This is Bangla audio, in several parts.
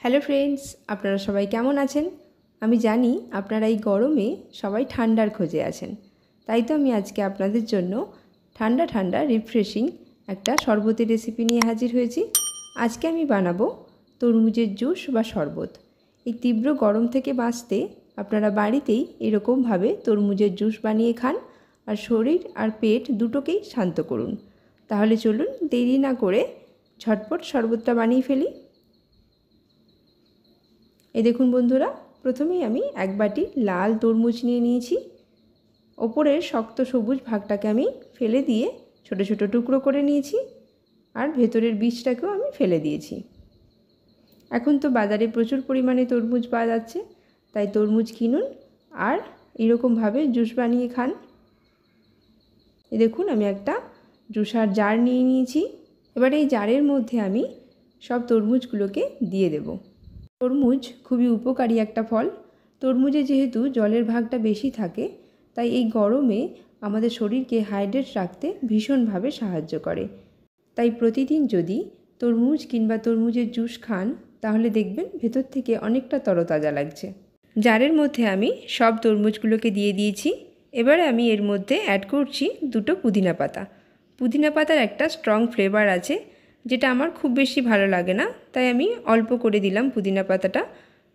হ্যালো ফ্রেন্ডস, আপনারা সবাই কেমন আছেন? আমি জানি আপনারা এই গরমে সবাই ঠান্ডার খোঁজে আছেন। তাই তো আমি আজকে আপনাদের জন্য ঠান্ডা ঠান্ডা রিফ্রেশিং একটা শরবতের রেসিপি নিয়ে হাজির হয়েছি। আজকে আমি বানাবো তরমুজের জুস বা শরবত। এই তীব্র গরম থেকে বাঁচতে আপনারা বাড়িতেই এরকমভাবে তরমুজের জুস বানিয়ে খান আর শরীর আর পেট দুটোকেই শান্ত করুন। তাহলে চলুন দেরি না করে ঝটপট শরবতটা বানিয়ে ফেলি। এই দেখুন বন্ধুরা, প্রথমেই আমি এক বাটি লাল তরমুজ নিয়ে নিয়েছি। ওপরের শক্ত সবুজ ভাগটাকে আমি ফেলে দিয়ে ছোট ছোট টুকরো করে নিয়েছি আর ভেতরের বীজটাকেও আমি ফেলে দিয়েছি। এখন তো বাজারে প্রচুর পরিমাণে তরমুজ পাওয়া যাচ্ছে, তাই তরমুজ কিনুন আর এরকমভাবে জুস বানিয়ে খান। এই দেখুন আমি একটা জুসার জার নিয়ে নিয়েছি। এবার এই জারের মধ্যে আমি সব তরমুজগুলোকে দিয়ে দেব। তরমুজ খুবই উপকারী একটা ফল। তরমুজে যেহেতু জলের ভাগটা বেশি থাকে, তাই এই গরমে আমাদের শরীরকে হাইড্রেট রাখতে ভীষণভাবে সাহায্য করে। তাই প্রতিদিন যদি তরমুজ কিংবা তরমুজের জুস খান, তাহলে দেখবেন ভেতর থেকে অনেকটা তরতাজা লাগছে। জারের মধ্যে আমি সব তরমুজগুলোকে দিয়ে দিয়েছি। এবারে আমি এর মধ্যে অ্যাড করছি দুটো পুদিনা পাতা। পুদিনা পাতার একটা স্ট্রং ফ্লেভার আছে, যেটা আমার খুব বেশি ভালো লাগে না, তাই আমি অল্প করে দিলাম পুদিনা পাতাটা।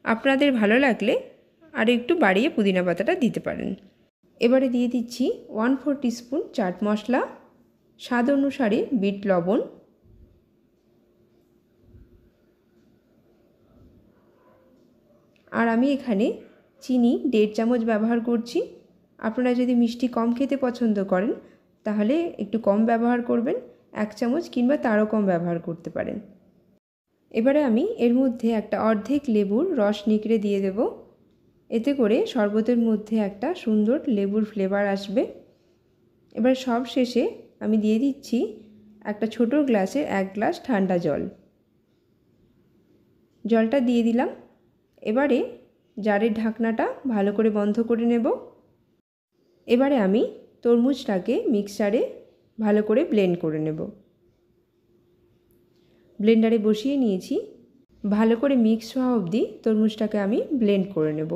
আপনাদের ভালো লাগলে আর একটু বাড়িয়ে পুদিনা পাতাটা দিতে পারেন। এবারে দিয়ে দিচ্ছি 1/4 টিস্পুন চাট মশলা, স্বাদ অনুসারে বিট লবণ, আর আমি এখানে চিনি 1.5 চামচ ব্যবহার করছি। আপনারা যদি মিষ্টি কম খেতে পছন্দ করেন, তাহলে একটু কম ব্যবহার করবেন, 1 চামচ কিংবা তারও কম ব্যবহার করতে পারেন। এবারে আমি এর মধ্যে একটা অর্ধেক লেবুর রস নিকড়ে দিয়ে দেব। এতে করে শরবতের মধ্যে একটা সুন্দর লেবুর ফ্লেভার আসবে। এবার সব শেষে আমি দিয়ে দিচ্ছি একটা ছোট গ্লাসে 1 গ্লাস ঠান্ডা জল। জলটা দিয়ে দিলাম। এবারে জারের ঢাকনাটা ভালো করে বন্ধ করে নেব। এবারে আমি তরমুজটাকে মিক্সারে ভালো করে ব্লেন্ড করে নেব। ব্লেন্ডারে বসিয়ে নিয়েছি। ভালো করে মিক্স হওয়া অবধি তরমুজটাকে আমি ব্লেন্ড করে নেব।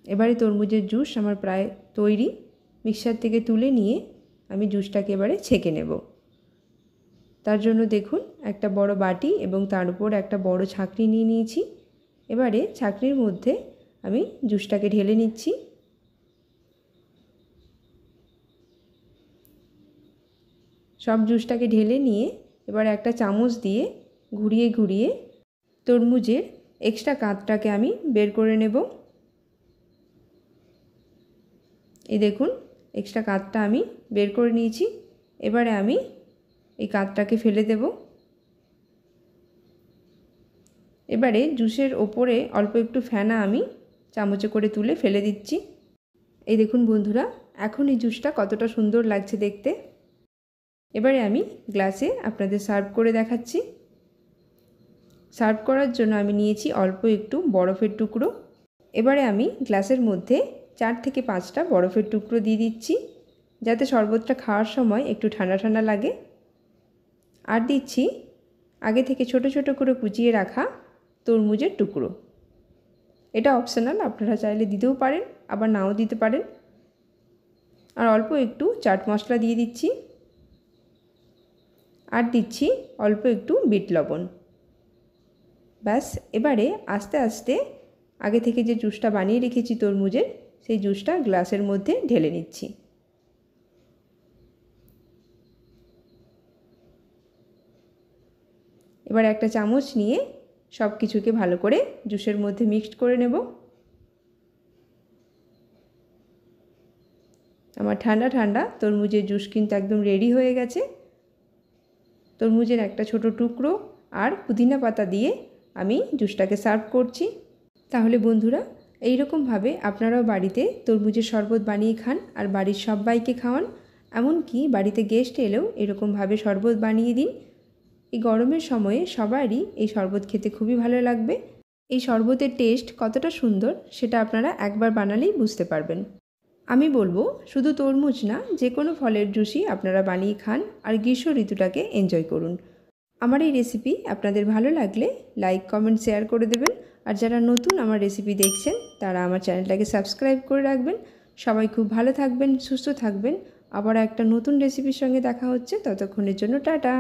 এবারে তরমুজের জুস আমার প্রায় তৈরি। মিক্সার থেকে তুলে নিয়ে আমি জুসটাকে এবারে ছেঁকে নেব। তার জন্য দেখুন একটা বড় বাটি এবং তার উপর একটা বড় ছাঁকনি নিয়ে নিয়েছি। এবারে ছাঁকনির মধ্যে আমি জুসটাকে ঢেলে নিচ্ছি। সব জুসটাকে ঢেলে নিয়ে এবার একটা চামচ দিয়ে ঘুরিয়ে ঘুরিয়ে তরমুজের এক্সট্রা কাঁচটাকে আমি বের করে নেব। এই দেখুন এক্সট্রা কাঁচটা আমি বের করে নিয়েছি। এবারে আমি এই কাঁচটাকে ফেলে দেব। এবারে জুসের ওপরে অল্প একটু ফেনা আমি চামচে করে তুলে ফেলে দিচ্ছি। এই দেখুন বন্ধুরা, এখন এই জুসটা কতটা সুন্দর লাগছে দেখতে। এবারে আমি গ্লাসে আপনাদের সার্ভ করে দেখাচ্ছি। সার্ভ করার জন্য আমি নিয়েছি অল্প একটু বরফের টুকরো। এবারে আমি গ্লাসের মধ্যে 4 থেকে 5টা বরফের টুকরো দিয়ে দিচ্ছি, যাতে শরবতটা খাওয়ার সময় একটু ঠান্ডা ঠান্ডা লাগে। আর দিচ্ছি আগে থেকে ছোট ছোট করে কুচিয়ে রাখা তরমুজের টুকরো। এটা অপশনাল, আপনারা চাইলে দিতেও পারেন আবার নাও দিতে পারেন। আর অল্প একটু চাট মশলা দিয়ে দিচ্ছি। আর দিচ্ছি অল্প একটু বিট লবণ। ব্যাস, এবারে আস্তে আস্তে আগে থেকে যে জুসটা বানিয়ে রেখেছি তরমুজের, সেই জুসটা গ্লাসের মধ্যে ঢেলে নিচ্ছি। এবার একটা চামচ নিয়ে সব কিছুকে ভালো করে জুসের মধ্যে মিক্সড করে নেব। আমার ঠান্ডা ঠান্ডা তরমুজের জুস কিন্তু একদম রেডি হয়ে গেছে। তরমুজের একটা ছোট টুকরো আর পুদিনা পাতা দিয়ে আমি জুসটাকে সার্ভ করছি। তাহলে বন্ধুরা, এই রকমভাবে আপনারাও বাড়িতে তরমুজের শরবত বানিয়ে খান আর বাড়ির সবাইকে খাওয়ান। এমনকি বাড়িতে গেস্ট এলেও এরকমভাবে শরবত বানিয়ে দিন। এই গরমের সময়ে সবারই এই শরবত খেতে খুবই ভালো লাগবে। এই শরবতের টেস্ট কতটা সুন্দর সেটা আপনারা একবার বানালেই বুঝতে পারবেন। আমি বলবো শুধু তরমুজ না, যে কোনো ফলের জুসই আপনারা বানিয়ে খান আর গ্রীষ্ম ঋতুটাকে এনজয় করুন। আমার এই রেসিপি আপনাদের ভালো লাগলে লাইক, কমেন্ট, শেয়ার করে দেবেন। আর যারা নতুন আমার রেসিপি দেখছেন তারা আমার চ্যানেলটাকে সাবস্ক্রাইব করে রাখবেন। সবাই খুব ভালো থাকবেন, সুস্থ থাকবেন। আবার একটা নতুন রেসিপির সঙ্গে দেখা হচ্ছে, ততক্ষণের জন্য টাটা।